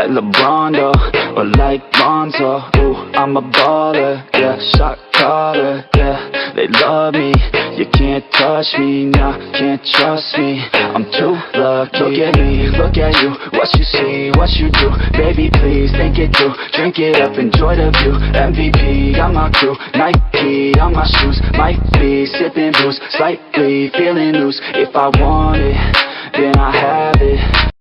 LeBron though, or like Lonzo. Ooh, I'm a baller, yeah, shot caller, yeah. They love me, you can't touch me, nah, can't trust me. I'm too lucky. Look at me, look at you, what you see, what you do. Baby, please think it through, drink it up, enjoy the view. MVP on my crew, Nike on my shoes. Might be sipping booze, slightly feeling loose. If I want it, then I have it.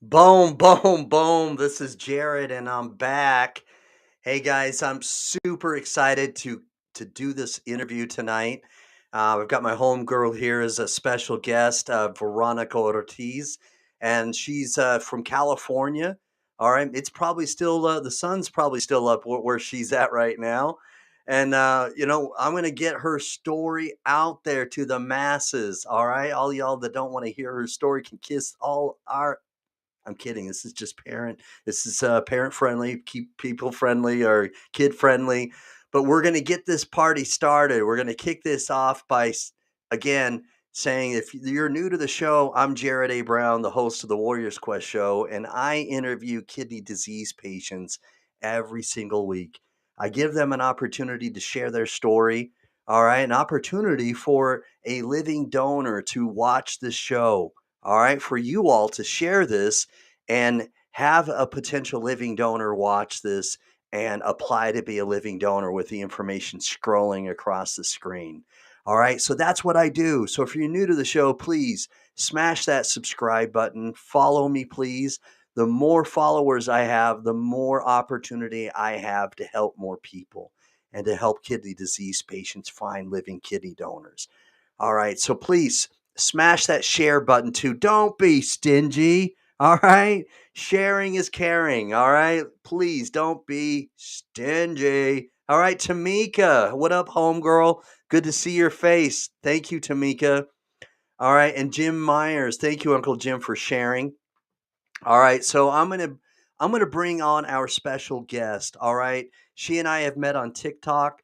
Boom, boom, boom. This is Jared and I'm back. Hey guys, I'm super excited to do this interview tonight. I've got my homegirl here as a special guest, Veronica Ortiz, and she's from California. All right, it's probably still the sun's probably still up where she's at right now, and I'm gonna get her story out there to the masses. All right, all y'all that don't want to hear her story can kiss all our. I'm kidding. This is just parent. This is parent friendly, keep people friendly or kid friendly. But we're going to get this party started. We're going to kick this off by again saying if you're new to the show, I'm Jared A. Brown, the host of the Warriors Quest show, and I interview kidney disease patients every single week. I give them an opportunity to share their story. All right, an opportunity for a living donor to watch this show. All right, for you all to share this and have a potential living donor watch this and apply to be a living donor with the information scrolling across the screen. All right, so that's what I do. So if you're new to the show, please smash that subscribe button. Follow me, please. The more followers I have, the more opportunity I have to help more people and to help kidney disease patients find living kidney donors. All right, so please smash that share button too. Don't be stingy. All right. Sharing is caring. All right. Please don't be stingy. All right. Tamika, what up, homegirl? Good to see your face. Thank you, Tamika. All right. And Jim Myers. Thank you, Uncle Jim, for sharing. All right. So I'm gonna bring on our special guest. All right. She and I have met on TikTok.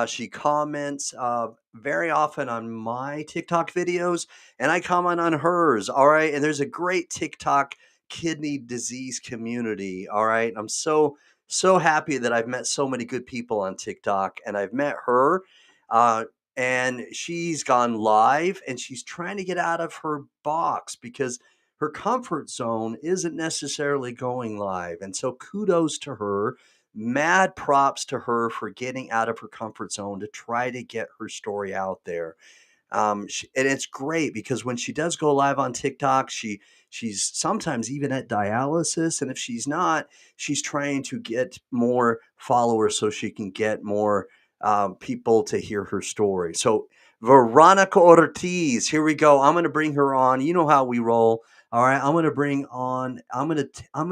She comments very often on my TikTok videos, and I comment on hers. All right. And there's a great TikTok kidney disease community. All right. I'm so happy that I've met so many good people on TikTok, and I've met her. Uh, and she's gone live, and she's trying to get out of her box because her comfort zone isn't necessarily going live. And so kudos to her. Mad props to her for getting out of her comfort zone to try to get her story out there. And it's great because when she does go live on TikTok, she's sometimes even at dialysis, and if she's not, she's trying to get more followers so she can get more people to hear her story. So Veronica Ortiz, here we go. I'm going to bring her on. You know how we roll. All right, I'm going to bring on. I'm going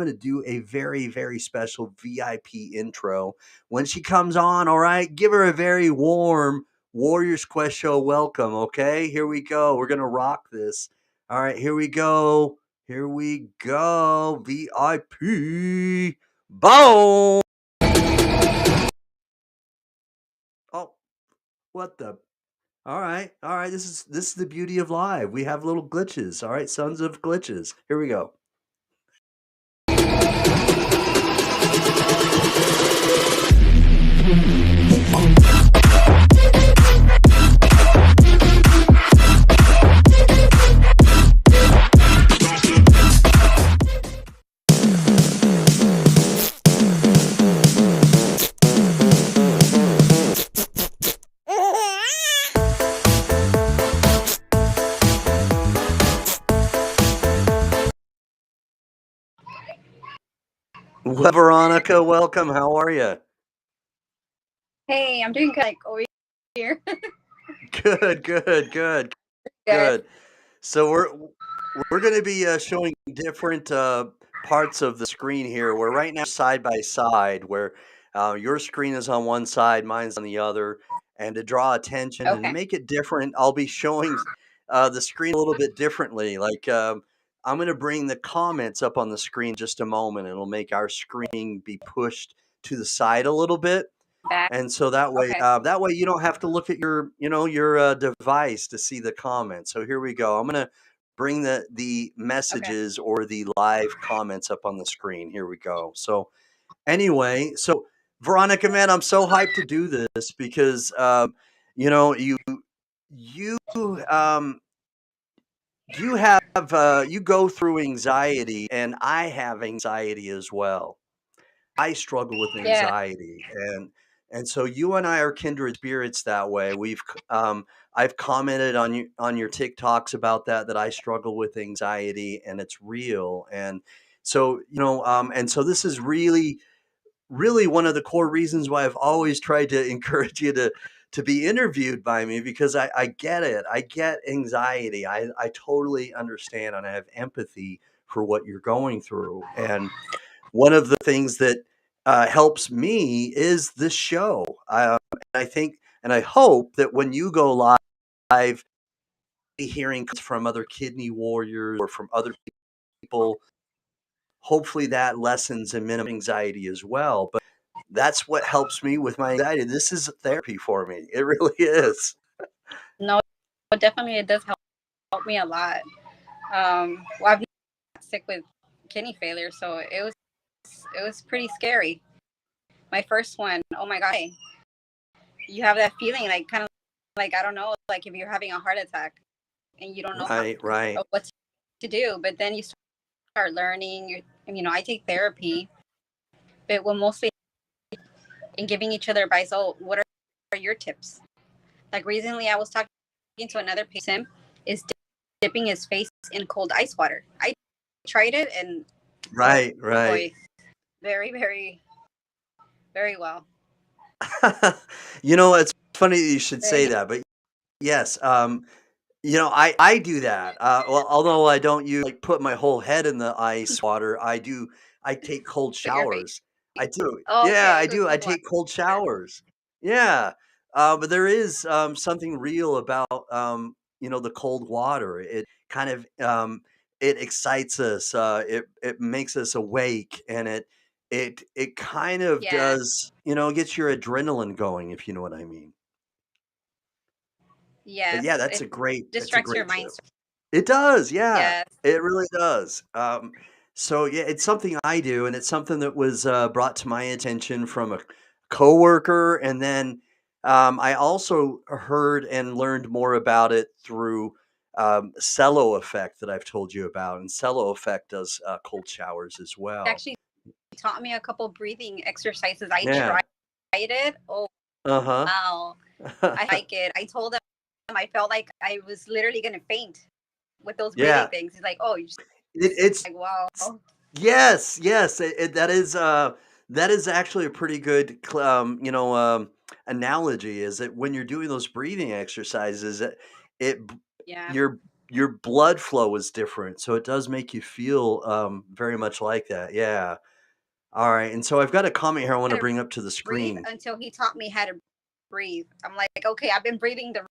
to do a very special VIP intro when she comes on. All right, give her a very warm Warriors Quest show welcome. Okay, here we go. We're gonna rock this. All right, here we go. Here we go. VIP. Boom. Oh, what the? All right, all right. This is the beauty of live. We have little glitches. All right, sons of glitches. Here we go. Well, Veronica, welcome. How are you? Hey, I'm doing good. Like over here. Good, good, good, Good. good. So we're going to be showing different parts of the screen here. We're right now side by side, where your screen is on one side, mine's on the other. And to draw attention and to Okay. make it different, I'll be showing the screen a little bit differently. Like I'm going to bring the comments up on the screen in just a moment. It'll make our screen be pushed to the side a little bit. Back. And so Okay. that way you don't have to look at your device to see the comments. So here we go. I'm gonna bring the Okay. messages or the live comments up on the screen. Here we go. So anyway, so Veronica, man, I'm so hyped to do this because you know, you um you have you go through anxiety, and I have anxiety as well. I struggle with Yeah. anxiety, and so you and I are kindred spirits that way. I've commented on your TikToks about that I struggle with anxiety and it's real. And so, and so this is really one of the core reasons why I've always tried to encourage you to be interviewed by me, because I get it. I get anxiety. I totally understand, and I have empathy for what you're going through. And one of the things that helps me is this show. I think, and I hope that when you go live, hearing from other kidney warriors or from other people, hopefully that lessens and minimum anxiety as well. But that's what helps me with my anxiety. This is therapy for me. It really is. No, definitely it does help me a lot. Well, I've been sick with kidney failure, so it was pretty scary. My first one, oh my god, you have that feeling like kind of like, I don't know, like if you're having a heart attack and you don't know Right, right. what to do, but then you start learning. I take therapy, but we're mostly in giving each other advice. Oh, what are your tips? Like recently, I was talking to another patient is dipping his face in cold ice water. I tried it, and oh Right, right. boy, very, very, very well. It's funny that you should say Very, that, but yes, I do that. Well, although I don't like put my whole head in the ice water, I take cold put your face. showers. I do. Oh, Yeah, okay, I with do. I cold take cold water. showers. Yeah. But there is something real about the cold water. It kind of it excites us. It makes us awake, and it kind of Yeah. does, gets your adrenaline going, if you know what I mean. But yeah, Yes. It that's a distracts your great mind. tip. It does, yeah. Yes. It really does. So yeah, it's something I do, and it's something that was brought to my attention from a coworker, and then I also heard and learned more about it through Cello Effect that I've told you about, and Cello Effect does cold showers as well. Actually taught me a couple breathing exercises. I Yeah. tried it. Oh Uh wow. I huh. like it. I told him I felt like I was literally gonna faint with those breathing Yeah. things. He's like, "Oh, you just It's like wow." Yes, yes, that is actually a pretty good analogy. Is that when you're doing those breathing exercises, it b- Yeah. your blood flow is different, so it does make you feel very much like that. Yeah. All right, and so I've got a comment here I want to How to bring up to the breathe screen. until he taught me how to breathe. I'm like, okay, I've been breathing the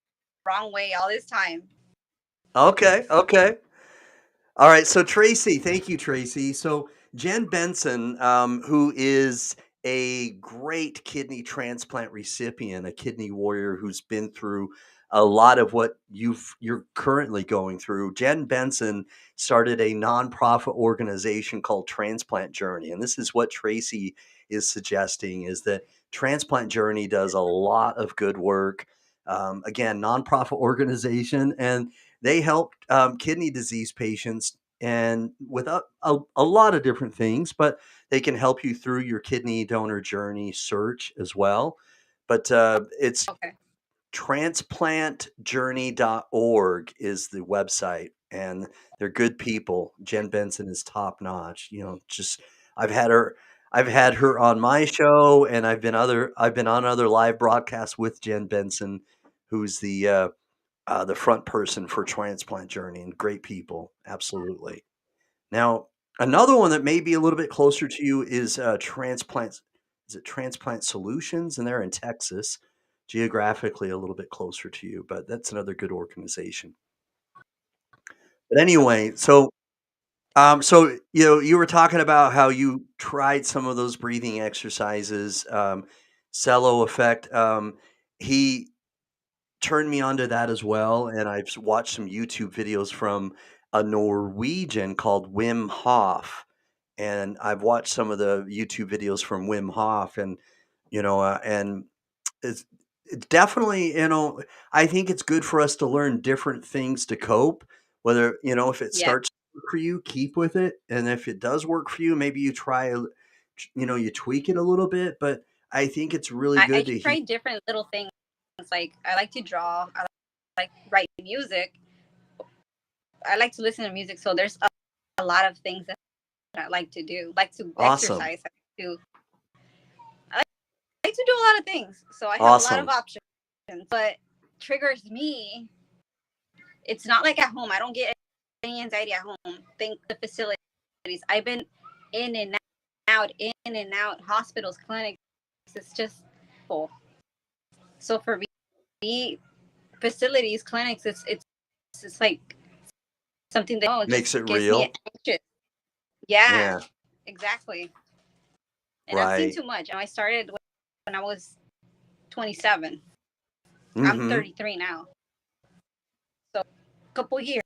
wrong way all this time. Okay, okay. All right, so Tracy, thank you, Tracy. So Jen Benson, who is a great kidney transplant recipient, a kidney warrior who's been through a lot of what you're currently going through. Jen Benson started a nonprofit organization called Transplant Journey, and this is what Tracy is suggesting: is that Transplant Journey does a lot of good work. Again, nonprofit organization, and they help kidney disease patients and with a lot of different things, but they can help you through your kidney donor journey search as well. But it's Okay. transplantjourney.org is the website, and they're good people. Jen Benson is top notch. Just I've had her I've had her on my show, and I've been on other live broadcasts with Jen Benson, who's the front person for Transplant Journey, and great people, absolutely. Now, another one that may be a little bit closer to you is Transplant. Is it Transplant Solutions? And they're in Texas, geographically a little bit closer to you, but that's another good organization. But anyway, so you were talking about how you tried some of those breathing exercises, Cello Effect. He turned me onto that as well, and I've watched some YouTube videos from a Norwegian called Wim Hof, and I've watched some of the YouTube videos from Wim Hof, and and it's definitely, I think it's good for us to learn different things to cope. Whether if it Yeah. starts to work for you, keep with it, and if it does work for you, maybe you try, you tweak it a little bit. But I think it's really I good to try different little things. Like I like to draw. I like write music. I like to listen to music. So there's a lot of things that I like to do. Like to Awesome, exercise. I like to do a lot of things. So I have a lot of awesome. options. But triggers me. It's not like at home. I don't get any anxiety at home. Think the facilities. I've been in and out, hospitals, clinics. It's just full. So for me, facilities, clinics, it's like something that Makes just it gets me real. anxious. Yeah, Yeah, exactly. And I've seen right. too much. And I started when I was 27. I'm Mm-hmm. 33 now. So a couple years.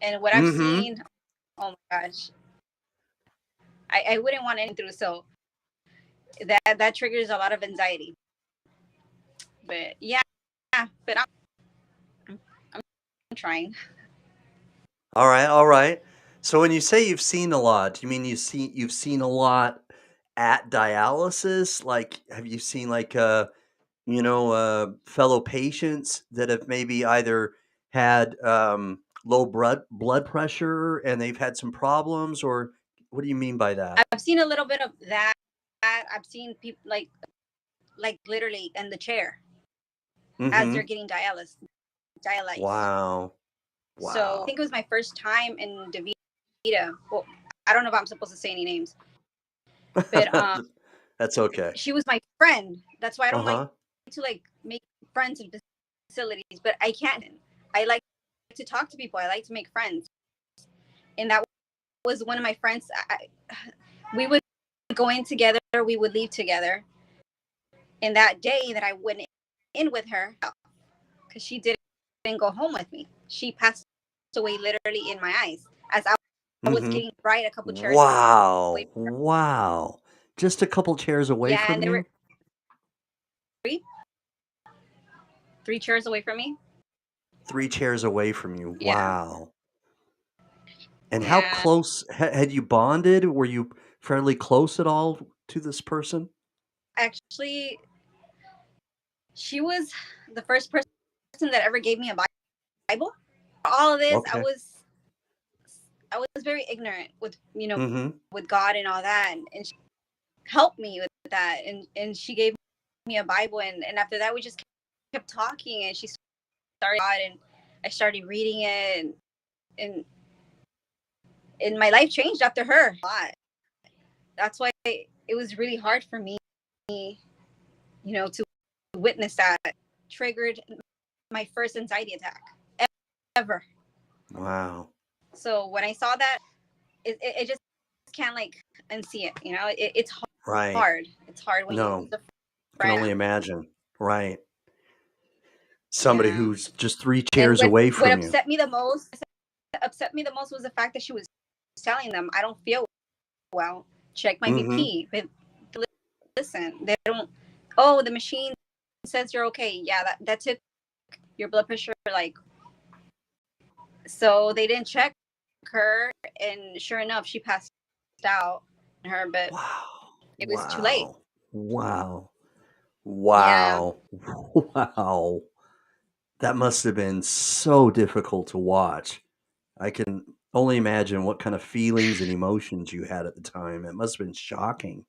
And what I've Mm-hmm. seen, oh my gosh, I wouldn't want anything through. So that triggers a lot of anxiety. But yeah, but I'm trying. All right, all right. So when you say you've seen a lot, do you mean you've seen a lot at dialysis? Like, have you seen like fellow patients that have maybe either had low blood pressure and they've had some problems, or what do you mean by that? I've seen a little bit of that. I've seen people like literally in the chair as they're Mm-hmm. getting dialyzed. Wow. So I Wow. think it was my first time in Davita. Well, I don't know if I'm supposed to say any names, but That's okay. she was my friend. That's why I don't like Uh-huh. to like make friends in facilities, but I can't. I like to talk to people. I like to make friends, and that was one of my friends. We would go in together. We would leave together. And that day that I went in with her, because she didn't go home with me, she passed away literally in my eyes as I was Mm-hmm. getting right a couple chairs away Wow. from her. Wow. Just a couple chairs away Yeah, from and there were you? three chairs away from me. 3 chairs away from you. Yeah, Wow. And how yeah. close had you bonded? Were you fairly close at all to this person? Actually, she was the first person that ever gave me a Bible. All of this, Okay. I was very ignorant with Mhm. with God and all that, and she helped me with that, and she gave me a Bible, and after that we just kept talking, and she started God, and I started reading it, and my life changed after her a lot. That's why it was really hard for me, to witness that. Triggered my first anxiety attack ever. Wow. So when I saw that, it just can't like unsee it. It's Right. hard. It's hard when you No, lose a can friend. only imagine. Right. Somebody Yeah. who's just 3 And chairs away what from you. upset me the most was the fact that she was telling them, I don't feel well. Check my Mhm. BP. But listen, they don't. Oh, the machine says you're okay. Yeah, that took your blood pressure. Like, so they didn't check her, and sure enough, she passed out. But Wow. it was too late. Wow. Wow. Yeah, Wow. Wow. That must have been so difficult to watch. I can only imagine what kind of feelings and emotions you had at the time. It must have been shocking.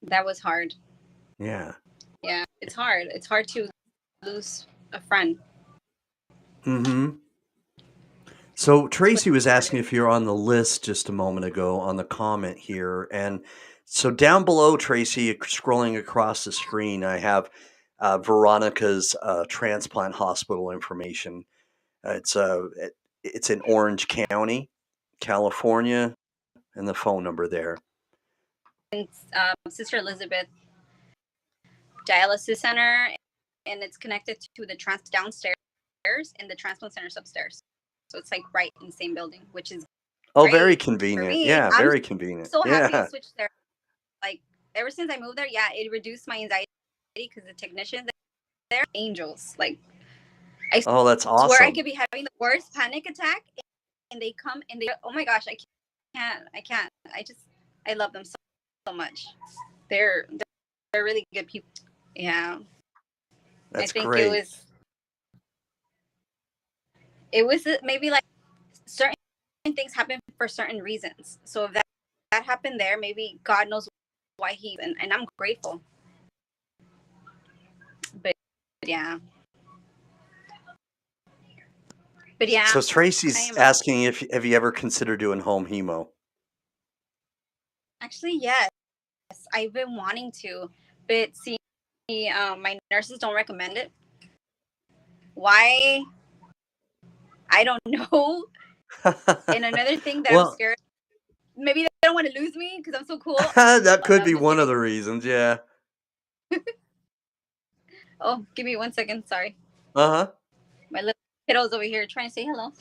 that was hard. Yeah. Yeah, it's hard. It's hard to lose a friend. Mhm. So Tracy was asking Especially if you're on the list just a moment ago on the comment here. And so down below, Tracy, scrolling across the screen, I have Veronica's transplant hospital information. It's in Orange County, California, and the phone number there. Sister Elizabeth dialysis center, and it's connected to the downstairs and the transplant center's upstairs. so it's like right in the same building, which is Oh, very great for convenient. me. Yeah, I'm very convenient. so happy I Yeah. switched there. Like ever since I moved there, yeah, it reduced my anxiety because the technicians there, angels. Like I Oh, that's swear I awesome. could be having the worst panic attack, and they come and they, oh my gosh, I can't. I love them so much. They're really good people. Yeah, I That's think great. it was maybe like certain things happen for certain reasons. So if that happened there, maybe God knows why and I'm grateful. But yeah. But yeah, So I Tracy's am asking if have you ever considered doing home hemo? actually yes. I've been wanting to, but see, my nurses don't recommend it. Why? I don't know. And another thing that I'm Well, scared, maybe they don't want to lose me because I'm so cool. that Oh no, could I'm be just one of kidding. the reasons. Yeah. Oh, give me 1 second. Sorry, Uh-huh. my little kiddo's over here trying to say hello.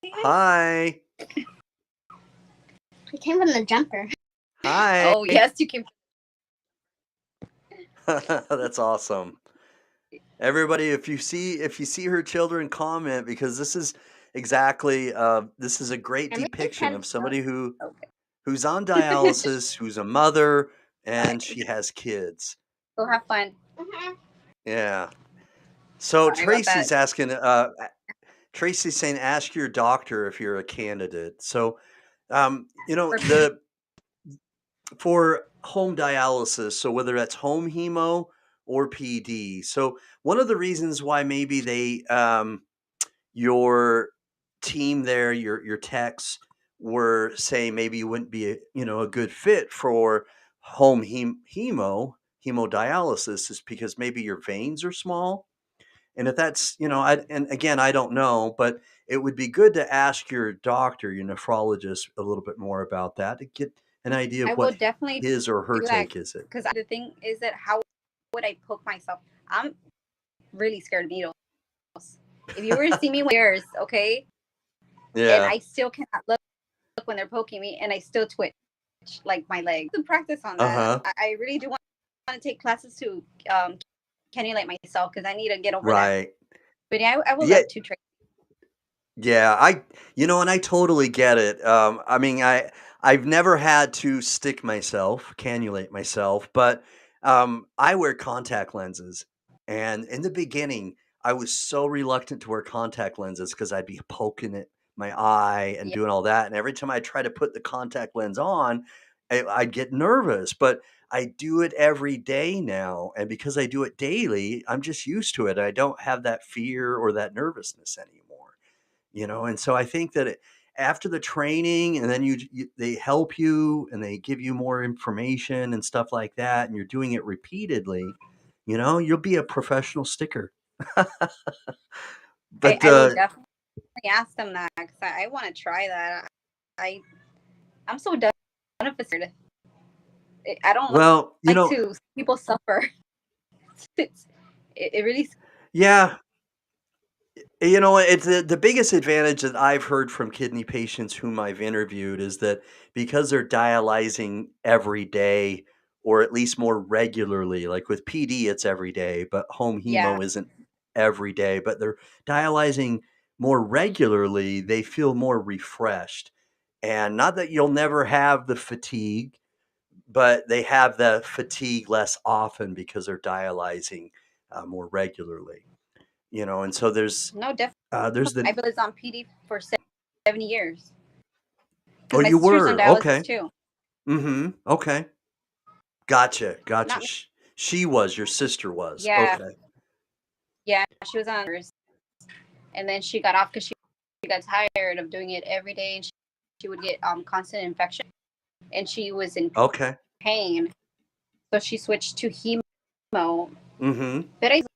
Say hi. Hi. I came in a jumper. Hi. Oh yes, you can. That's awesome. Everybody, if you see her children, comment, because this is exactly this is a great I'm really depiction proud of of somebody Okay. who's on dialysis, who's a mother, All and right. she has kids. Go have fun. Yeah. So Sorry about that. Tracy's saying, ask your doctor if you're a candidate. So, Perfect. for home dialysis, so whether that's home hemo or PD. So one of the reasons why maybe your team there, your techs were saying maybe you wouldn't be a good fit for home hemodialysis is because maybe your veins are small. And if that's, and again, I don't know, but it would be good to ask your doctor, your nephrologist, a little bit more about that to get an idea I of will what definitely his or her do that take is. It. because the thing is that how would I poke myself? I'm really scared of needles. If you were to see me with ears, okay, and Yeah. I still cannot look when they're poking me, and I still twitch like my leg. To practice on Uh that, huh. I really do want to take classes to cannulate myself because I need to get over that. Right. But yeah, I would Yeah. love to train. Yeah, and I totally get it. I mean, I've never had to stick myself, cannulate myself, but I wear contact lenses, and in the beginning, I was so reluctant to wear contact lenses because I'd be poking at my eye and Yeah, doing all that, and every time I try to put the contact lens on, I'd get nervous. But I do it every day now, and because I do it daily, I'm just used to it. I don't have that fear or that nervousness anymore. And so I think that after the training, and then they help you and they give you more information and stuff like that, and you're doing it repeatedly, you'll be a professional sticker. But I will definitely ask them that because I want to try that. I I'm so done with it. I don't well, like to see people suffer. It really. yeah. It's the biggest advantage that I've heard from kidney patients whom I've interviewed is that because they're dialyzing every day or at least more regularly, like with PD, it's every day, but home Yeah, hemo isn't every day, but they're dialyzing more regularly, they feel more refreshed. And not that you'll never have the fatigue, but they have the fatigue less often because they're dialyzing more regularly. And so no, definitely. there's I the was on PD for 7 years oh, because my you sister's on were? dialysis Okay. too. Mhm. Okay. Gotcha, gotcha. Not me. She was, your sister was. Yeah, Okay. yeah. She was on first, and then she got off because she got tired of doing it every day, and she would get constant infection, and she was in Okay. pain, so she switched to hemo. Mhm. But I was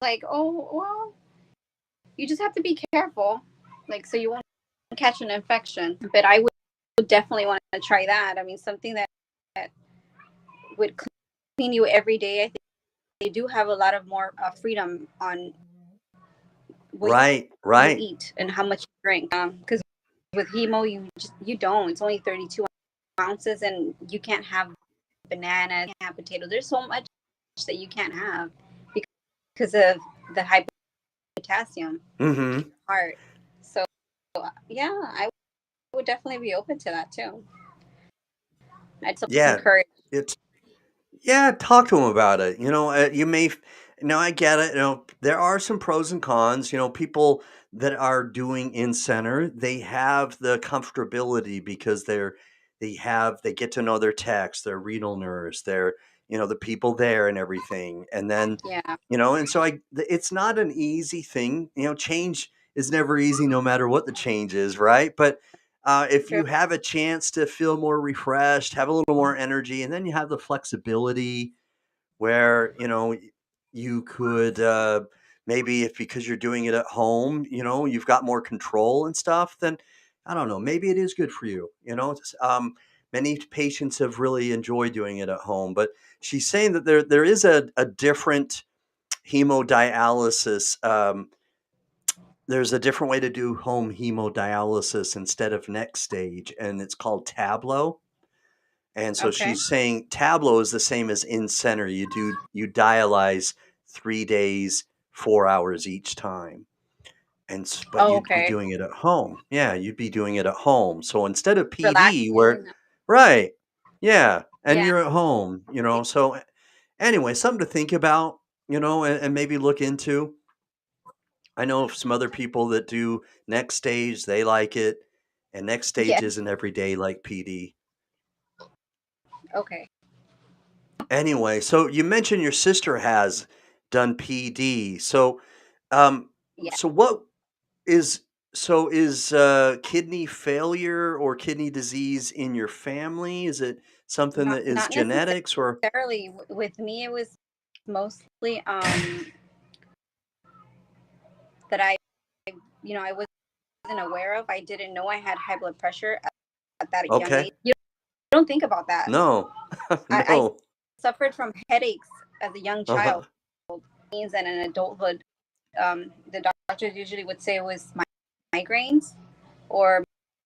like, oh well, you just have to be careful, like so you won't catch an infection. But I would definitely want to try that. I mean, something that would you every day. I think they do have a lot of more freedom on what Right, you right. eat and how much you drink. Because with hemo, you don't. It's only 32 ounces, and you can't have bananas, you can't have potatoes. There's so much that you can't have because of the high potassium Mm-hmm. heart. So yeah, I would definitely be open to that too. I'd just Yeah. encourage. It's Yeah, talk to them about it. I get it. There are some pros and cons. People that are doing in center, they have the comfortability because they get to know their techs, their renal nurse, the people there and everything. And then, Yeah, and so it's not an easy thing. Change is never easy, no matter what the change is, right? But if true. you have a chance to feel more refreshed, have a little more energy, and then you have the flexibility where you could maybe, if because you're doing it at home, you've got more control and stuff, then I don't know, maybe it is good for you. Many patients have really enjoyed doing it at home, but she's saying that there is a different hemodialysis. There's a different way to do home hemodialysis instead of next stage, and it's called tableau. And so Okay. she's saying tableau is the same as in center. You dialyze 3 days, 4 hours each time. But Oh, you'd be okay. doing it at home. Yeah, you'd be doing it at home. So instead of PD, Relaxing. right, yeah, and Yeah. you're at home. So anyway, something to think about. And maybe look into. I know of some other people that do next stage. They like it, and next stage Yeah. isn't every day like PD. Okay. Anyway, so you mentioned your sister has done PD. Um, Yeah. so what is is kidney failure or kidney disease in your family? Is it something Not that is not genetics or necessarily. With me, it was mostly that I wasn't aware of. I didn't know I had high blood pressure at that young okay? age. You don't think about that. No, I no. suffered from headaches as a young child, Uh-huh. and in adulthood. The doctors usually would say it was migraines, or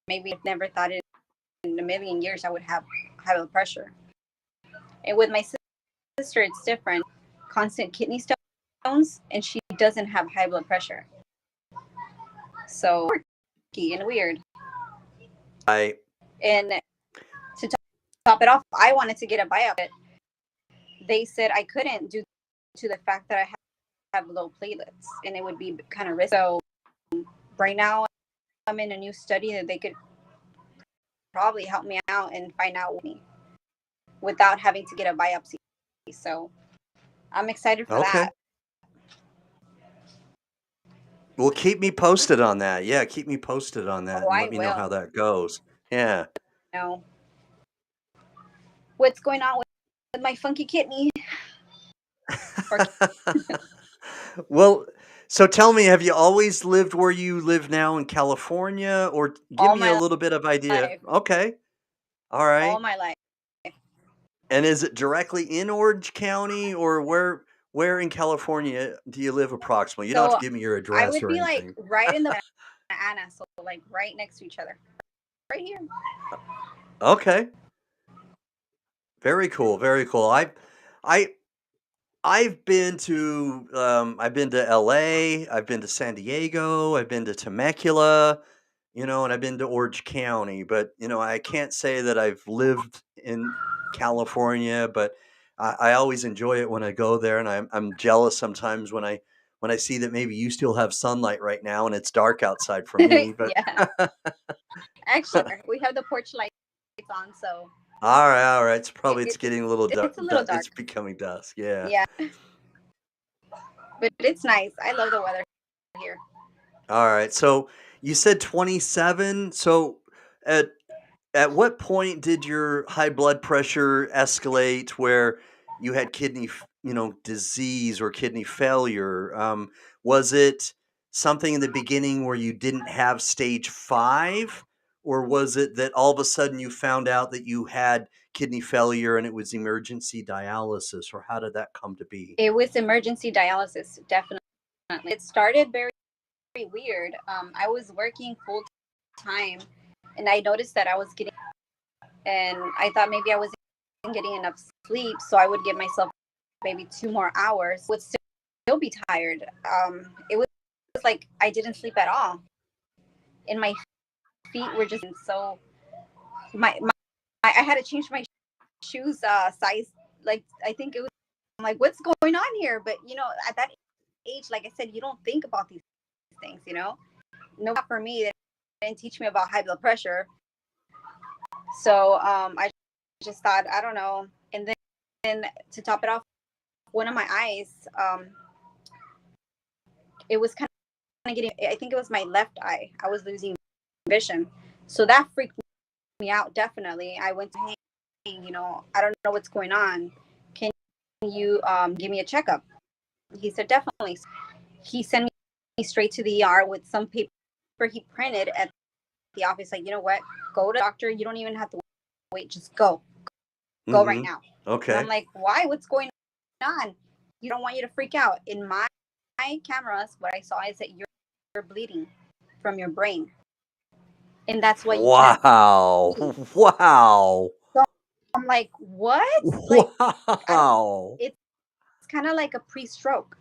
maybe I've never thought in a million years I would have high blood pressure. And with my sister, it's different. Constant kidney stones, and she doesn't have high blood pressure. So quirky and weird. I And to top it off, I wanted to get a biopsy. They said I couldn't due to the fact that I have low platelets, and it would be kind of risky. So right now, I'm in a new study that they could probably help me out and find out me without having to get a biopsy. So I'm excited for okay. that. Well, keep me posted on that. Yeah, keep me posted on that Oh, and I let me know will how that goes. Yeah. know what's going on with my funky kidney. Or Well, so tell me, have you always lived where you live now in California, or give all me a my little bit of idea? life, Okay. All all right. my life. And is it directly in Orange County, or where in California do you live approximately? You don't have to So give me your I address would or be like anything. right in the Anna, so like right next to each other, right here. Okay. Very cool. Very cool. I I've been to LA, I've been to San Diego, I've been to Temecula, and I've been to Orange County, but I can't say that I've lived in California, but I always enjoy it when I go there, and I'm jealous sometimes when I see that maybe you still have sunlight right now and it's dark outside for me, but Yeah, actually, we have the porch lights on, so all right. It's it, probably it's it's getting a little it's a little it's dark. becoming dusk. Yeah. Yeah, but it's nice. I love the weather here. All right. So you said 27. So at at what point did your high blood pressure escalate where you had disease or kidney failure? Was it something in the beginning where you didn't have stage 5, or was it that all of a sudden you found out that you had kidney failure and it was emergency dialysis, or how did that come to be? It was emergency dialysis, definitely. It started very weird. I was working full time, and I noticed that I was getting, and I thought maybe I wasn't getting enough sleep, so I would give myself maybe 2 more hours. Would still be tired. It was like I didn't sleep at all, and my feet were just so my I had to change my shoes size. Like I think it was. I'm like, what's going on here? But at that age, like I said, you don't think about these things. No, not for me. They didn't teach me about high blood pressure. So I just thought, I don't know. And then to top it off, one of my eyes, it was kind of getting, I think it was my left eye. I was losing vision. So that freaked me out, definitely. I went to, hey, I don't know what's going on. Can you give me a checkup? He said, definitely. He sent me straight to the ER with some paper he printed at the office. Like, you know what? Go to the doctor. You don't even have to wait. Just go. Go right now. Okay. And I'm like, why? What's going on? You don't want you to freak out. In my cameras, what I saw is that you're bleeding from your brain. And that's what you can't see. Wow. So I'm like, what? Like, Wow. it's kind of like a pre-stroke.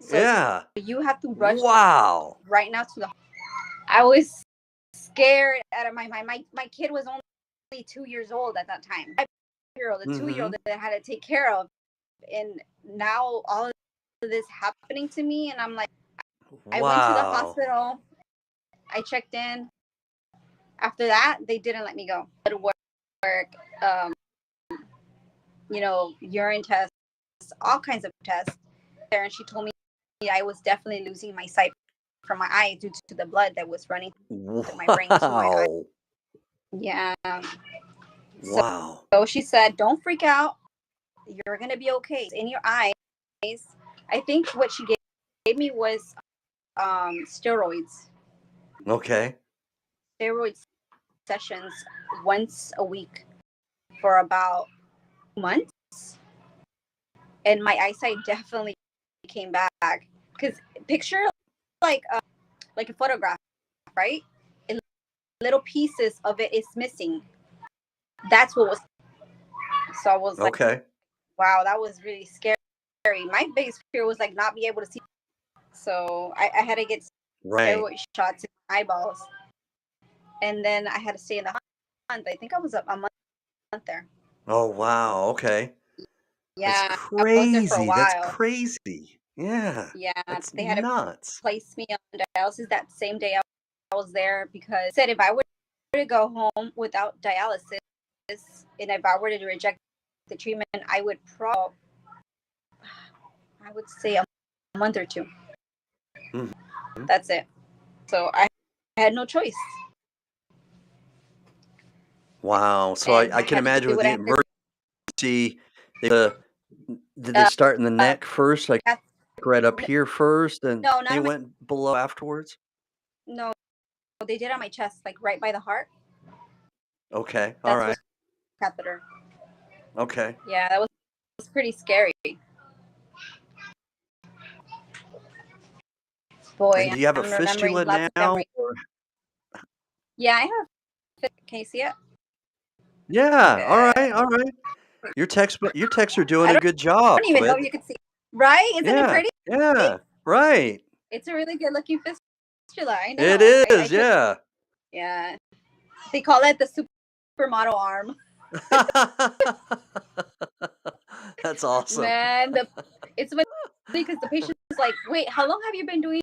So Yeah. you have to rush Wow. right now to the. I was scared out of my mind. My kid was only 2 years old at that time. The 2-year-old that I had to take care of, and now all of this happening to me, and I'm like, I went to the hospital. I checked in. After that, they didn't let me go. Work, urine tests, all kinds of tests. There, and she told me I was definitely losing my sight from my eye due to the blood that was running through my brain to my eye. Yeah. Wow. So she said, "Don't freak out. You're gonna be okay. It's in your eyes." I think what she gave me was steroids. Okay. Steroid sessions once a week for about months, and my eyesight definitely came back. Because picture like a photograph, right? And little pieces of it is missing. That's what was. So I was like, Okay. wow, that was really scary. My biggest fear was like not be able to see. So I had to get steroid shots in my eyeballs, and then I had to stay in the month. I think I was a month there. Oh, wow. Okay. Yeah, That's I was there for a crazy. That's while. crazy. Yeah. Yeah, That's they had to nuts. place me on dialysis that same day I was there, because they said if I were to go home without dialysis, and if I were to reject the treatment, I would say a month or two. Mm-hmm. That's it. So I had no choice. Wow. So I can imagine with the emergency, did they start in the neck first, like right up here first, and no, they went below afterwards? No, they did on my chest, like right by the heart. Okay. All right. Catheter. Okay. Yeah, that was pretty scary. Boy, And do you have a fistula now? Yeah, I have. Can you see it? Yeah. All right. Your texts are doing a good job. I don't even know if you can see. Right? Isn't it pretty? Yeah. Right. It's a really good looking fistula. I know. It is. Yeah. Yeah. They call it the supermodel arm. That's awesome. Man, it's funny because the patient is like, "Wait, how long have you been doing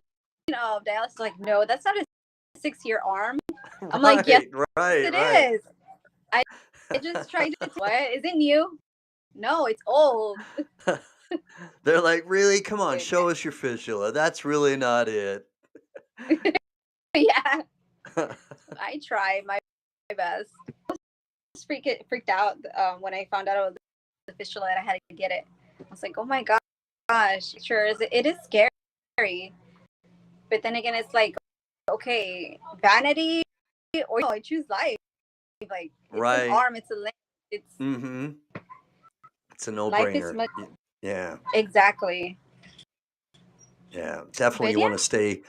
dialysis?" Like, no, that's not a 6-year arm. I'm like, yes, it is. I just tried to. What? Is it new? No, it's old. They're like, really? Come on, show us your fistula. That's really not it. Yeah. I tried my best. I was freaked out when I found out it was the fistula and I had to get it. I was like, oh my gosh, sure is. It is scary. But then again, it's like, okay, vanity or I choose life. Like, it's an arm, it's a leg. It's a no-brainer. Yeah. Exactly. Yeah, definitely you want to stay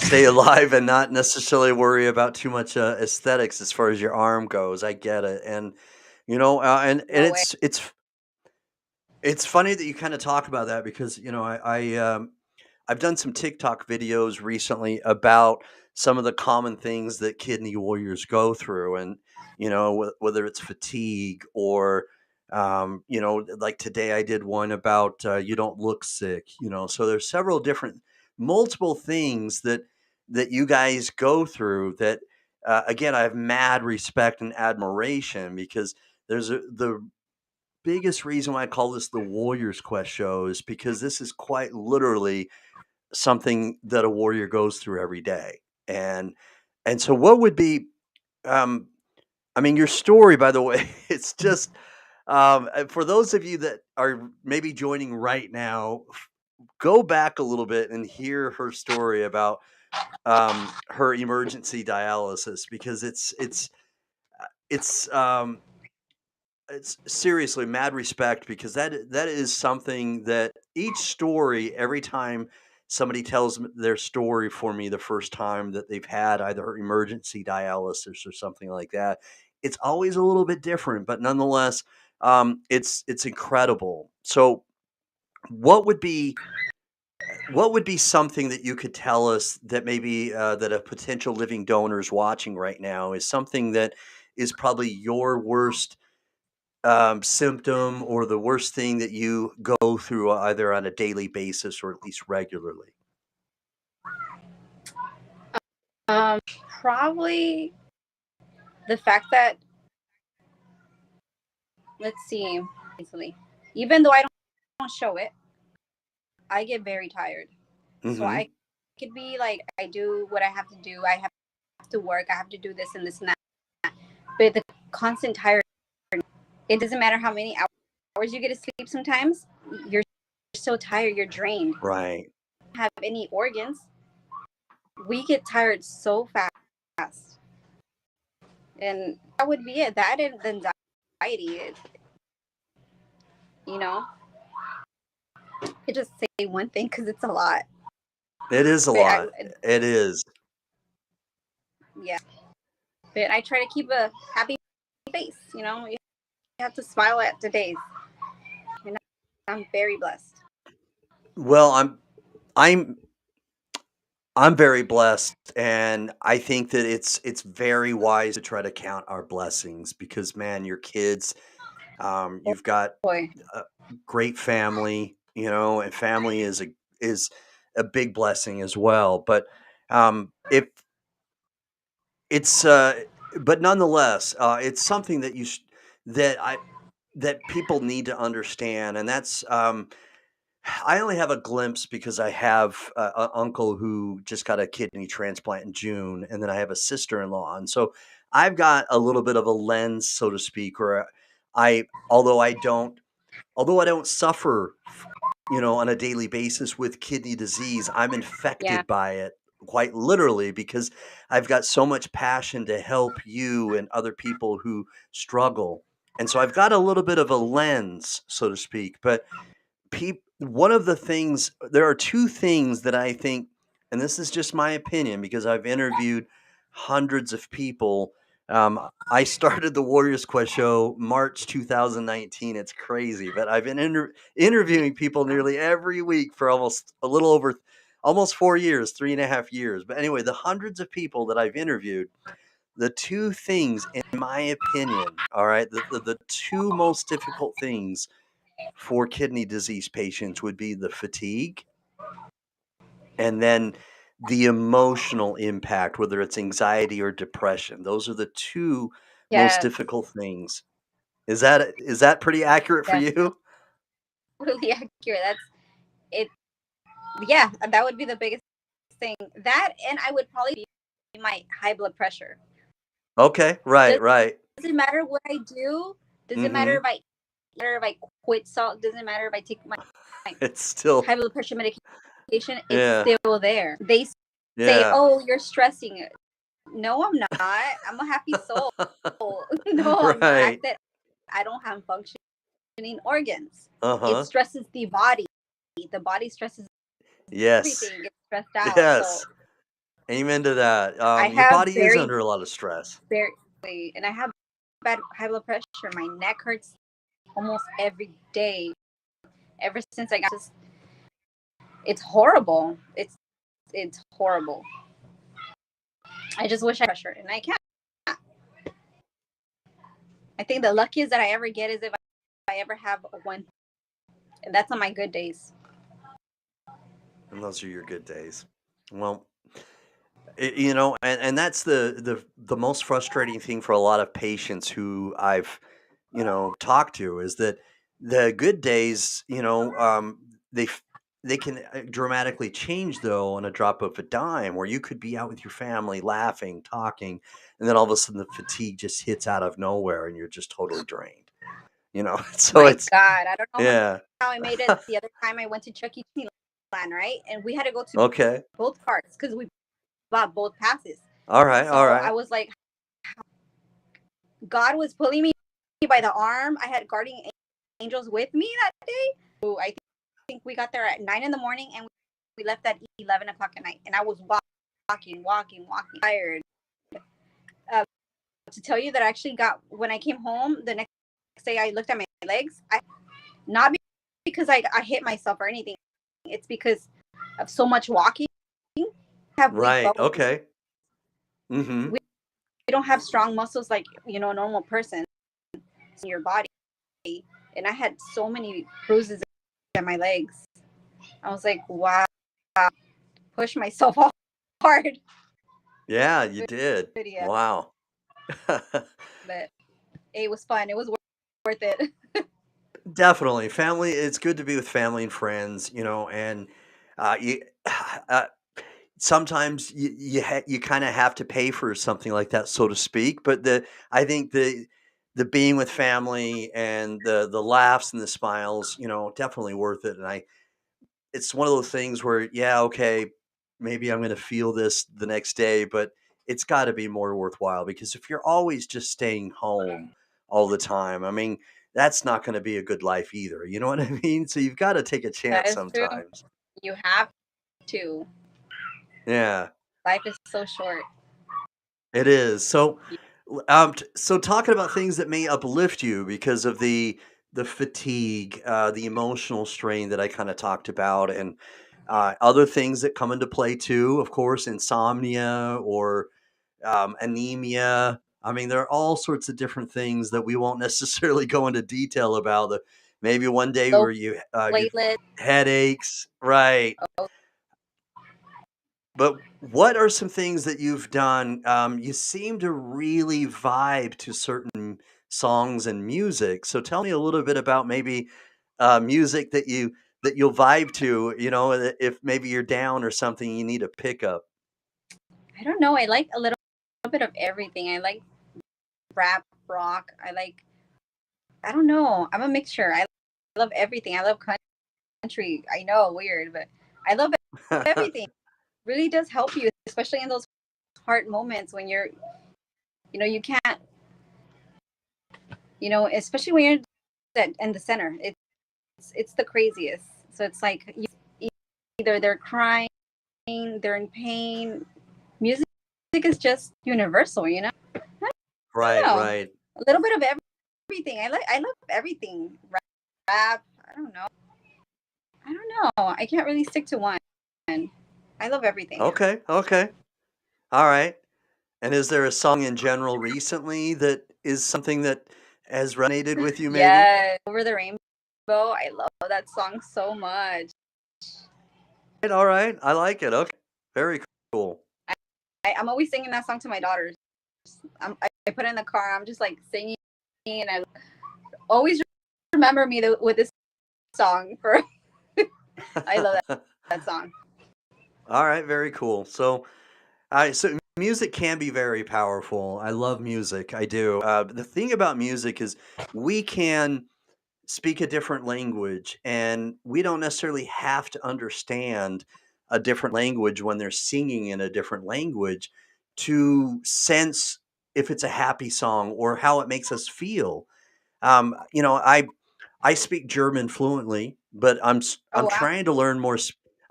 stay alive and not necessarily worry about too much aesthetics as far as your arm goes. I get it, and and No way. it's funny that you kind of talk about that because I've done some TikTok videos recently about some of the common things that kidney warriors go through, and whether it's fatigue or like today I did one about you don't look sick. So there's several different, multiple things that you guys go through that. Again, I have mad respect and admiration because the biggest reason why I call this the Warriors Quest show is because this is quite literally something that a warrior goes through every day. And so what would be um I mean your story, by the way, it's just for those of you that are maybe joining right now, go back a little bit and hear her story about her emergency dialysis because it's it's seriously mad respect because that is something that each story, every time somebody tells their story for me the first time that they've had either emergency dialysis or something like that, it's always a little bit different, but nonetheless, it's incredible. So, what would be what would be something that you could tell us that maybe that a potential living donor is watching right now is something that is probably your worst symptom or the worst thing that you go through either on a daily basis or at least regularly? Um, Probably the fact that, let's see, easily, even though I don't show it, I get very tired. So Hmm. I could be like, I do what I have to do. I have to work. I have to do this and this and that. But the constant tired, it doesn't matter how many hours you get to sleep. Sometimes you're so tired, you're drained. Right. Have any organs? We get tired so fast, and that would be it. That and the anxiety. You know, I just say one thing because it's a lot. It is a But lot. It is. yeah. But I try to keep a happy face. You have to smile at the days. And I'm very blessed. Well, I'm I'm very blessed, and I think that it's very wise to try to count our blessings because man, your kids, you've got Boy, a great family, and family is a big blessing as well. But if it's but nonetheless, it's something that that I that people need to understand, and that's I only have a glimpse because I have an uncle who just got a kidney transplant in June, and then I have a sister-in-law, and so I've got a little bit of a lens, so to speak, where I although I don't suffer, on a daily basis with kidney disease, I'm yeah, infected by it quite literally because I've got so much passion to help you and other people who struggle. And so I've got a little bit of a lens, so to speak. But one of the things, there are two things that I think, and this is just my opinion because I've interviewed hundreds of people. I started the Warriors Quest show March 2019. It's crazy, but I've been interviewing people nearly every week for almost a little over almost 4 years, 3.5 years. But anyway, the hundreds of people that I've interviewed, the two things, in my opinion, all right, the two most difficult things for kidney disease patients would be the fatigue and then the emotional impact, whether it's anxiety or depression. Those are the two most yeah, difficult things. Is that pretty accurate for that's you? totally accurate. That's it. Yeah, that would be the biggest thing. That, and I would probably be my high blood pressure. Okay, right, right. Doesn't matter what I do. Doesn't matter Mhm. if I quit salt. Doesn't matter if I take my It's still high blood pressure medication. It's yeah. still there. They say, Yeah. "Oh, you're stressing." No, I'm not. I'm a happy soul. No, I'm not. Right. That I don't have functioning organs. It Uh-huh. stresses the body. The body stresses Yes. everything. Gets stressed out. So Yes. Amen to that. I Your have body is under a lot of stress. very, and I have bad high blood pressure. My neck hurts almost every day. Ever since I got this, it's horrible. It's horrible. I just wish I pressure, and I can't. I think the luckiest that I ever get is if I ever have a one, and that's on my good days. And those are your good days. Well, you know, and that's the most frustrating thing for a lot of patients who I've, you know, talked to is that the good days, you know, they they can dramatically change though on a drop of a dime, where you could be out with your family, laughing, talking, and then all of a sudden the fatigue just hits out of nowhere, and you're just totally drained. You know, so My it's God, I don't know yeah. how I made it the other time I went to Chuck E. Cheese land, right? And we had to go to Okay. both parks because we bought both passes. All right. So All I right. was like, God was pulling me by the arm. I had guardian angels with me that day. So I think we got there at 9 in the morning and we left at 11 o'clock at night. And I was walking, tired. Uh, to tell you that I actually got, when I came home the next day, I looked at my legs. Not because I hit myself or anything. It's because of so much walking. I have weak Right. bones. Okay. Mm-hmm. We don't have strong muscles like, a normal person in your body. And I had so many bruises in my legs. I was like, wow, push myself off hard. Yeah, you did. But yeah, Wow. but it was fun. It was worth it. Definitely. Family, it's good to be with family and friends, you know, and you uh, sometimes you kind of have to pay for something like that, so to speak, but I think the being with family and the laughs and the smiles, you know, definitely worth it. And it's one of those things where, yeah, okay, maybe I'm going to feel this the next day, but it's got to be more worthwhile, because if you're always just staying home all the time, I mean, that's not going to be a good life either. You know what I mean? So you've got to take a That chance is true. sometimes. You have to. Yeah, Life is so short. it is. So, so talking about things that may uplift you because of the fatigue, the emotional strain that I kind of talked about, and other things that come into play too. Of course, insomnia or anemia. I mean, there are all sorts of different things that we won't necessarily go into detail about. That maybe one day Low where you platelets. headaches, right? Oh, But what are some things that you've done? You seem to really vibe to certain songs and music. So tell me a little bit about maybe music that you'll vibe to. You know, if maybe you're down or something, you need a pickup. I don't know. I like a little bit of everything. I like rap, rock. I don't know. I'm a mixture. I love everything. I love country. I know, weird, but I love everything. Really does help you, especially in those hard moments when you can't, especially when you're in the center. It's the craziest. So it's like either they're crying, they're in pain. Music is just universal, I don't Right, know. right. A little bit of everything. I love everything. Rap. I don't know. I can't really stick to one. I love everything. Okay, okay. All right. And is there a song in general recently that is something that has resonated with you maybe? Yes, Over the Rainbow. I love that song so much. Right, all right. I like it. Okay. Very cool. I'm always singing that song to my daughters. I put it in the car. I'm just like singing, and I always remember me with this song. I love that song. All right, very cool. So, so music can be very powerful. I love music. I do. But the thing about music is we can speak a different language, and we don't necessarily have to understand a different language when they're singing in a different language to sense if it's a happy song or how it makes us feel. You know, I speak German fluently, but Oh I'm wow. trying to learn more.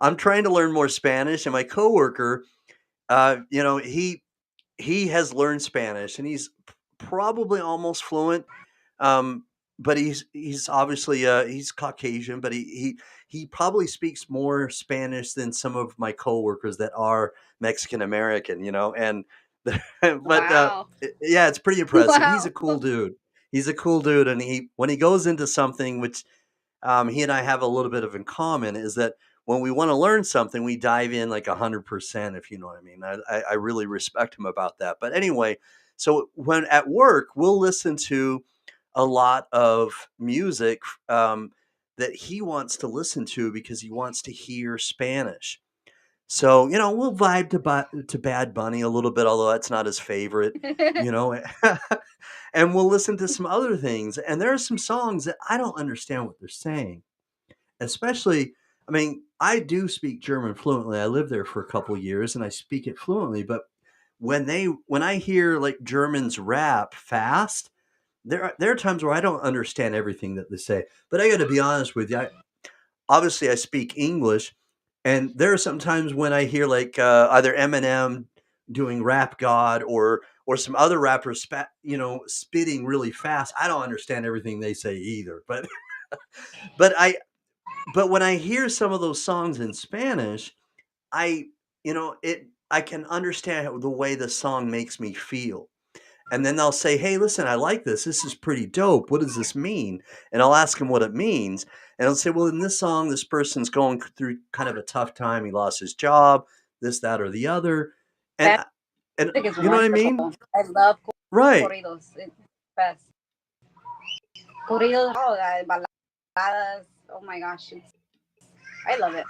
I'm trying to learn more Spanish, and my coworker You know, he has learned Spanish and he's probably almost fluent. Um, but he's obviously he's Caucasian, but he probably speaks more Spanish than some of my coworkers that are Mexican American, you know. And but Wow. yeah, it's pretty impressive. He's a Wow. cool dude. He's a cool dude, and he when he goes into something, which he and I have a little bit of in common, is that when we want to learn something, we dive in like 100%, if you know what I mean. I really respect him about that. But anyway, so when at work, we'll listen to a lot of music that he wants to listen to because he wants to hear Spanish. So, you know, we'll vibe to Bad Bunny a little bit, although that's not his favorite, you know. And we'll listen to some other things. And there are some songs that I don't understand what they're saying. Especially, I mean, I do speak German fluently. I lived there for a couple years and I speak it fluently, but when I hear like Germans rap fast, there are times where I don't understand everything that they say. But I got to be honest with you. Obviously I speak English, and there are some times when I hear like either Eminem doing Rap God or some other rappers you know, spitting really fast. I don't understand everything they say either. But I but when I hear some of those songs in Spanish, I you know, I can understand the way the song makes me feel. And then they'll say, "Hey, listen, I like this. This is pretty dope. What does this mean?" And I'll ask them what it means. And I'll say, "Well, in this song, this person's going through kind of a tough time. He lost his job, this, that, or the other." And That and music is you know what I mean? wonderful. I love Right. corridos. It's best. Corridos, oh, baladas. Oh my gosh, I love it.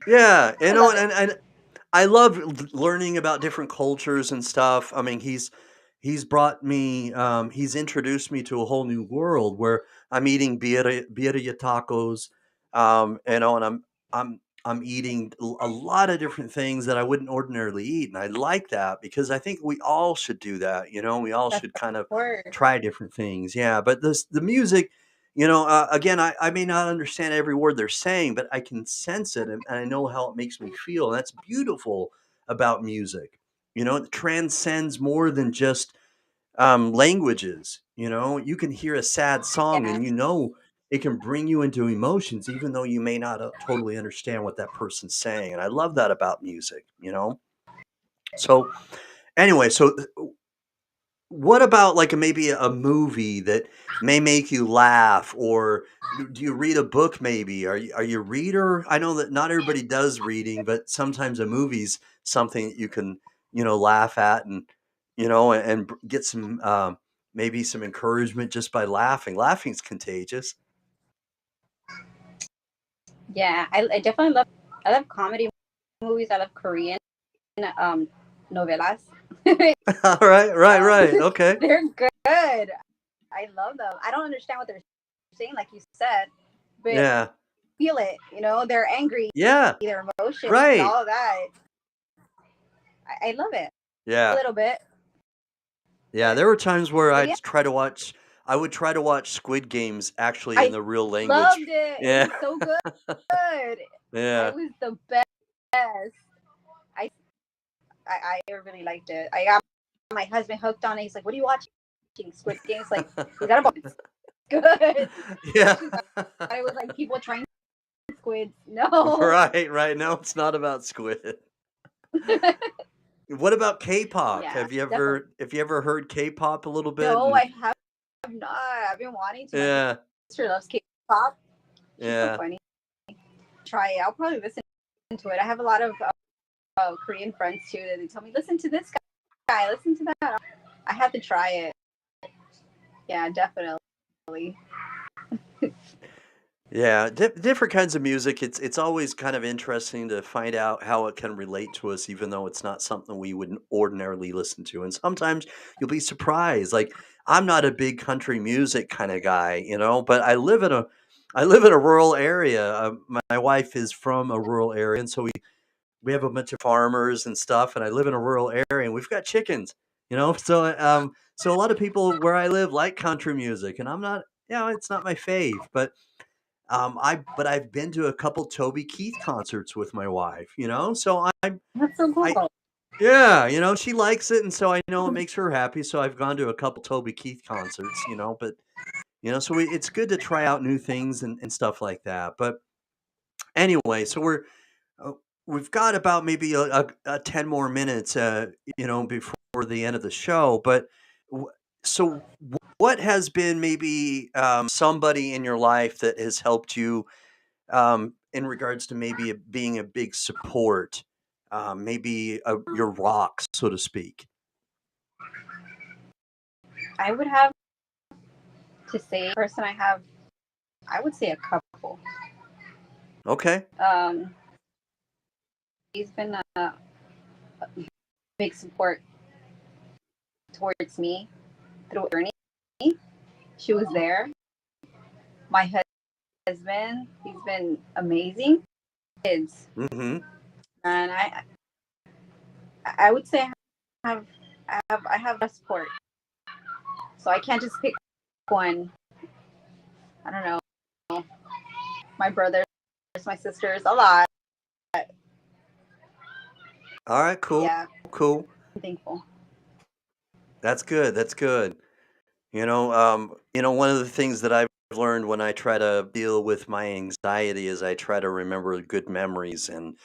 Yeah. You I know, love it. and I love learning about different cultures and stuff. I mean, he's brought me, he's introduced me to a whole new world where I'm eating birria tacos, you know, and I'm eating a lot of different things that I wouldn't ordinarily eat, and I like that because I think we all should do that. You know, we all That's should kind of word. try different things. Yeah, but the music. You know, again, I may not understand every word they're saying, but I can sense it and I know how it makes me feel. And that's beautiful about music. You know, it transcends more than just languages. You know, you can hear a sad song Yeah. and you know it can bring you into emotions, even though you may not totally understand what that person's saying. And I love that about music, you know? So, anyway, so what about like maybe a movie that may make you laugh, or do you read a book? Maybe are you a reader? I know that not everybody does reading, but sometimes a movie's something that you can you know laugh at and you know get some maybe some encouragement just by laughing. Laughing's contagious. Yeah, I definitely love. I love comedy movies. I love Korean um novelas. All right, right, um, right. Okay. they're good. I love them. I don't understand what they're saying, like you said, but Yeah. feel it. You know, they're angry, Yeah. their emotions, Right. all of that. I love it a Yeah. little bit, Yeah, there were times where but yeah, I would try to watch Squid Games actually in I the real language. loved it. It Yeah. was so good. It Yeah. was the best. I I really liked it. I got my husband hooked on it. He's like, "What are you watching?" Squid Games. Like, we got a it's good. Yeah. She thought it was like people trying squids. No. Right, right. No, it's not about squid. What about K-pop? Yeah, definitely. Have you ever heard K-pop a little bit? No, And I have not. I've been wanting to. My yeah, sister loves K-pop. She's so yeah. funny. Try it. I'll probably listen to it. I have a lot of Korean friends too that they tell me, listen to this guy, listen to that. I have to try it. Yeah, definitely. Yeah, different kinds of music. It's always kind of interesting to find out how it can relate to us, even though it's not something we would ordinarily listen to. And sometimes you'll be surprised. Like I'm not a big country music kind of guy, you know, but I live in a rural area. My wife is from a rural area, and so we have a bunch of farmers and stuff. And I live in a rural area, and we've got chickens, you know. So a lot of people where I live like country music, and I'm not, you know, it's not my fave, but I've been to a couple Toby Keith concerts with my wife, you know? So That's so I cool. Yeah, she likes it, and so I know it makes her happy. So I've gone to a couple Toby Keith concerts, but so it's good to try out new things and stuff like that. But anyway, so uh, we've got about maybe 10 more minutes, before the end of the show. But w- so what has been maybe somebody in your life that has helped you in regards to maybe being a big support, maybe your rock, so to speak? I would have to say person I would say a couple. Okay. He's been a big support towards me through journey. She was there. My husband, he's been amazing. Kids, Mm-hmm. and I would say I have a support. So I can't just pick one. I don't know. My brothers, my sisters, a lot. All right. Cool. Yeah, Cool. I'm thankful. That's good. That's good. One of the things that I've learned when I try to deal with my anxiety is I try to remember good memories, and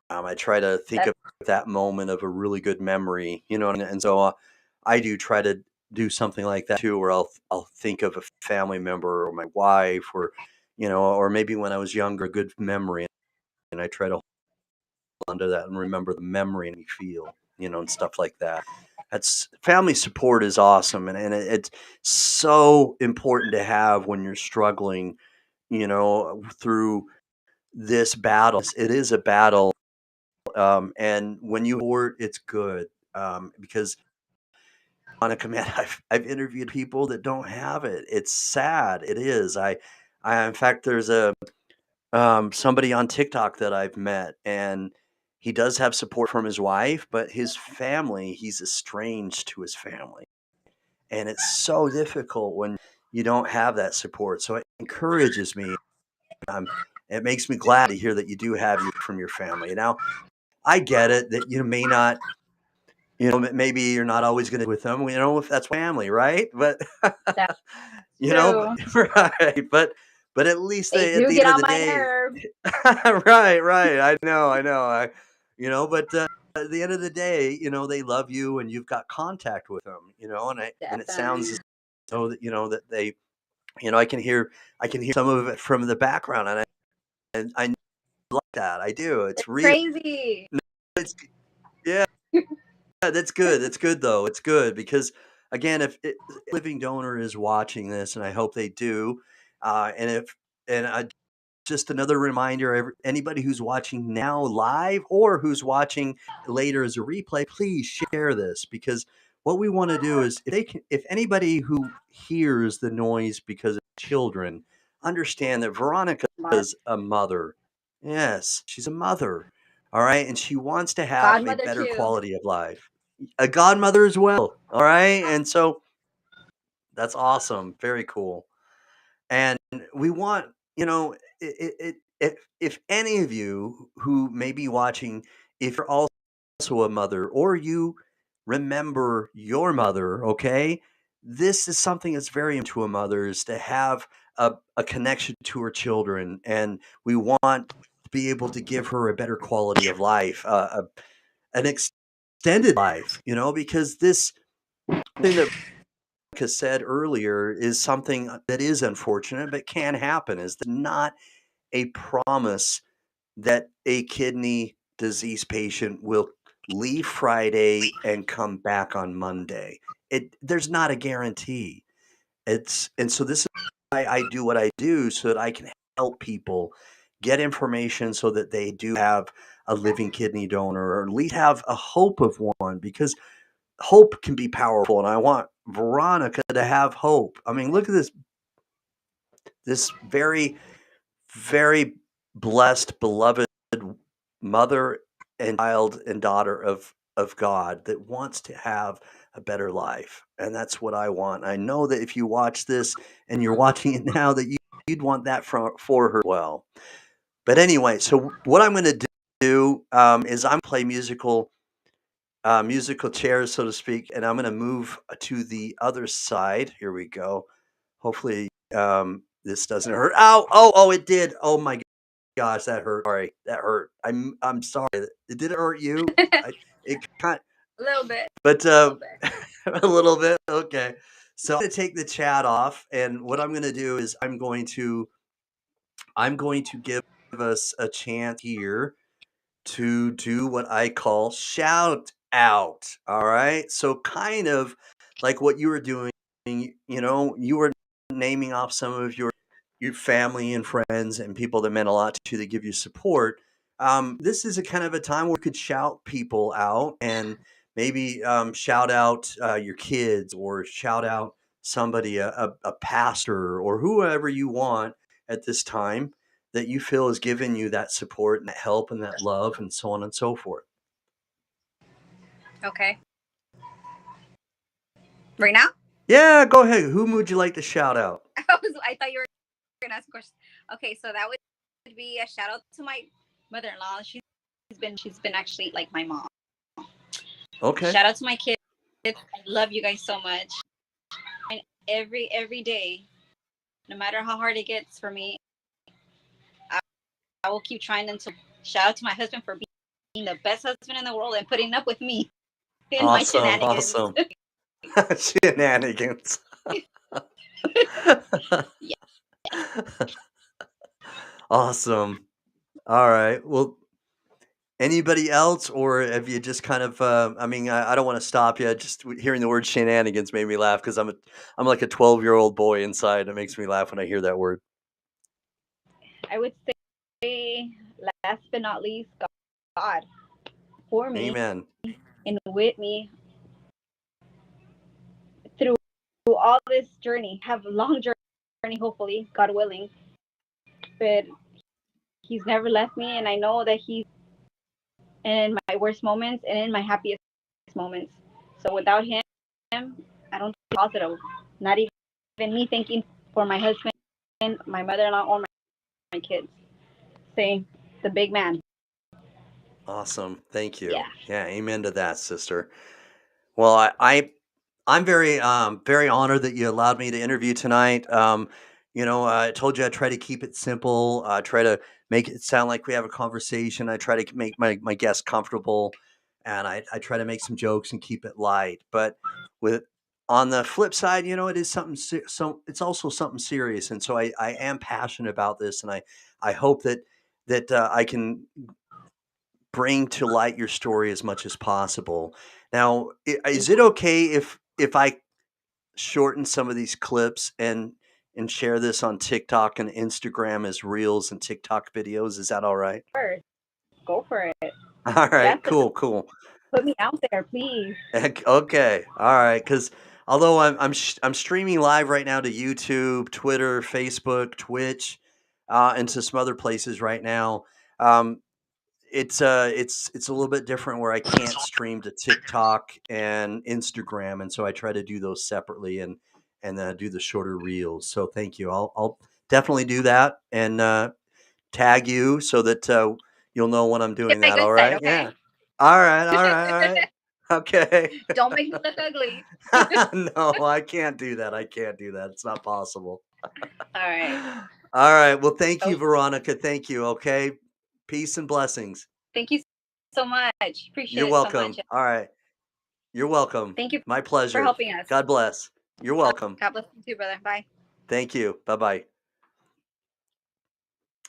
I try to think That's of that moment of a really good memory, and so I do try to do something like that too, where I'll think of a family member or my wife, or or maybe when I was younger, a good memory, and I try to hold onto that and remember the memory and feel, and stuff like that. That's family support is awesome, and it's so important to have when you're struggling, through this battle. It is a battle, and when you support, it's good, because on a command, I've interviewed people that don't have it. It's sad. It is. I in fact, there's a somebody on TikTok that I've met, and he does have support from his wife, but his family, he's estranged to his family. And it's so difficult when you don't have that support. So it encourages me. It makes me glad to hear that you do have you from your family. Now, I get it that you may not, maybe you're not always going to with them, if that's family, right? But, that's but, true. right. But at least They at do the get end of on the my day, nerves. right, right. I know. But at the end of the day, they love you and you've got contact with them, and it sounds Definitely. as though that, that they, I can hear some of it from the background, and I like that. I do. It's It's real. crazy. It's, yeah, that's good. That's good though. It's good because again, if a living donor is watching this, and I hope they do, and I just another reminder, anybody who's watching now live or who's watching later as a replay, please share this, because what we want to do is if anybody who hears the noise because of children, understand that Veronica But is a mother. Yes, she's a mother. All right. And she wants to have a godmother better too. quality of life. A godmother as well. All right. And so that's awesome. Very cool. And we want, if any of you who may be watching, if you're also a mother or you remember your mother, okay, this is something that's very important to a mother, is to have a connection to her children. And we want to be able to give her a better quality of life, an extended life, because this thing that said earlier is something that is unfortunate but can happen, is not a promise that a kidney disease patient will leave Friday and come back on Monday. There's not a guarantee. And so this is why I do what I do, so that I can help people get information so that they do have a living kidney donor, or at least have a hope of one, because hope can be powerful, and I want Veronica to have hope. I mean, look at this very, very blessed, beloved mother and child and daughter of God that wants to have a better life. And that's what I want. I know that if you watch this and you're watching it now, that you'd want that for her as well. But anyway, so what I'm going to do is I'm play musical musical chairs, so to speak, and I'm going to move to the other side. Here we go. Hopefully, this doesn't hurt. Ow! Oh, it did. Oh my gosh, that hurt. Sorry, that hurt. I'm sorry. It did hurt you. I it kind, A little bit. but A little bit. a little bit. Okay. So I'm going to take the chat off, and what I'm going to do is I'm going to give us a chance here to do what I call shout out. All right. So, kind of like what you were doing, you were naming off some of your family and friends and people that meant a lot to you that give you support. This is a kind of a time where you could shout people out and maybe shout out your kids or shout out somebody, a pastor or whoever you want at this time that you feel has given you that support and that help and that love and so on and so forth. Okay. Right now? Yeah, go ahead. Whom would you like to shout out? I thought you were gonna ask a question. Okay, so that would be a shout out to my mother-in-law. She's been actually like my mom. Okay. Shout out to my kids. I love you guys so much. And every day, no matter how hard it gets for me, I will keep trying until. Shout out to my husband for being the best husband in the world and putting up with me in my shenanigans. Awesome. Shenanigans. Yeah. Awesome. All right. Well, anybody else, or have you just kind of? I don't want to stop you. Just hearing the word shenanigans made me laugh because I'm like a 12-year-old boy inside. It makes me laugh when I hear that word. I would say, last but not least, God for me. Amen. And with me through all this journey. Have a long journey, hopefully, God willing. But He's never left me, and I know that He's in my worst moments and in my happiest moments. So without Him, I don't think positive. Not even me thinking for my husband, my mother-in-law, or my kids. Saying the big man. Awesome. Thank you. Yeah. Yeah. Amen to that, sister. Well, I'm very honored that you allowed me to interview tonight. I told you I try to keep it simple. I try to make it sound like we have a conversation. I try to make my guests comfortable, and I try to make some jokes and keep it light. But with on the flip side, it is something. So it's also something serious, and so I am passionate about this, and I hope that I can bring to light your story as much as possible. Now, is it okay if I shorten some of these clips and share this on TikTok and Instagram as reels and TikTok videos? Is that all right? First, go for it. All right, Yes, cool. put me out there, please. Okay, all right. Because although I'm streaming live right now to YouTube, Twitter, Facebook, Twitch, and to some other places right now. Um, it's a little bit different where I can't stream to TikTok and Instagram, and so I try to do those separately and do the shorter reels. So thank you. I'll definitely do that and tag you so that you'll know when I'm doing Get my that. good All side, right? okay? Yeah. All right. Okay. Don't make me look ugly. No, I can't do that. I can't do that. It's not possible. All right. All right. Well, thank you, Okay. Veronica. Thank you. Okay. Peace and blessings. Thank you so much. Appreciate You're it so welcome. much. All right. You're welcome. Thank you My for pleasure. helping us. God bless. You're welcome. God bless you too, brother. Bye. Thank you. Bye-bye.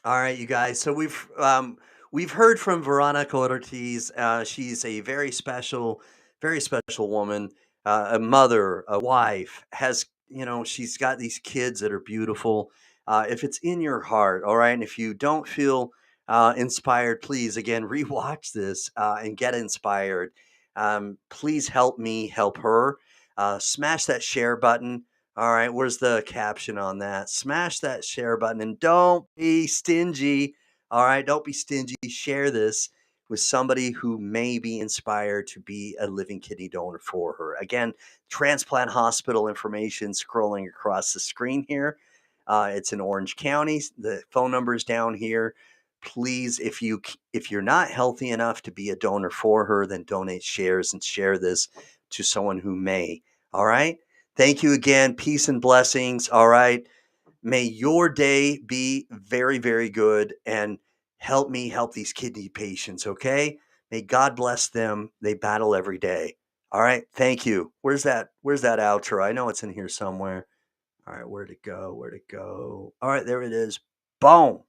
All right, you guys. So we've heard from Veronica Ortiz. She's a very special woman, a mother, a wife. She's got these kids that are beautiful. If it's in your heart, all right, and if you don't feel inspired, please again rewatch this and get inspired. Please help me help her. Smash that share button. All right, where's the caption on that? Smash that share button and don't be stingy. All right, don't be stingy. Share this with somebody who may be inspired to be a living kidney donor for her. Again, transplant hospital information scrolling across the screen here. It's in Orange County. The phone number is down here. please, if you're not healthy enough to be a donor for her, then donate shares and share this to someone who may. All right. Thank you again. Peace and blessings. All right. May your day be very, very good, and help me help these kidney patients. Okay. May God bless them. They battle every day. All right. Thank you. Where's that outro? I know it's in here somewhere. All right. Where'd it go? All right. There it is. Boom.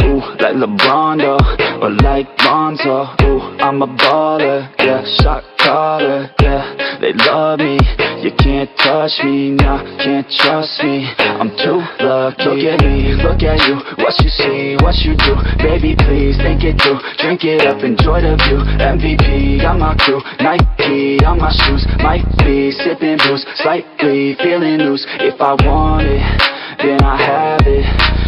Ooh, like LeBron though, or like Lonzo. Ooh, I'm a baller, yeah, shot caller, yeah. They love me, you can't touch me, nah, can't trust me. I'm too lucky. Look at me, look at you, what you see, what you do. Baby, please think it through, drink it up, enjoy the view. MVP on my crew, Nike on my shoes. Might be sipping booze, slightly feeling loose. If I want it, then I have it.